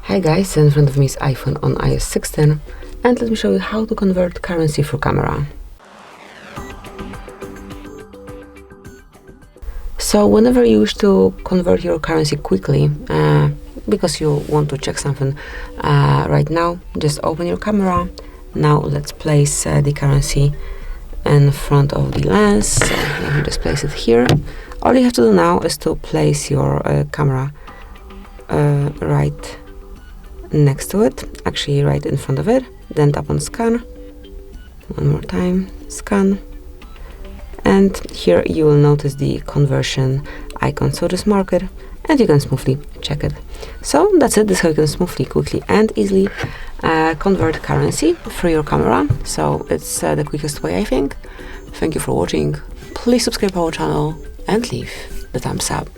Hi guys, in front of me is iPhone on iOS 16, and let me show you how to convert currency through camera. So whenever you wish to convert your currency quickly, because you want to check something right now, just open your camera. Now let's place the currency in front of the lens. So let me just place it here. All you have to do now is to place your camera right next to it, actually right in front of it, then tap on scan. One more time, scan. And here you will notice the conversion icon, so just mark it and you can smoothly check it. So that's it. This is how you can smoothly, quickly and easily convert currency through your camera. So it's the quickest way, I think. Thank you for watching. Please subscribe to our channel and leave the thumbs up.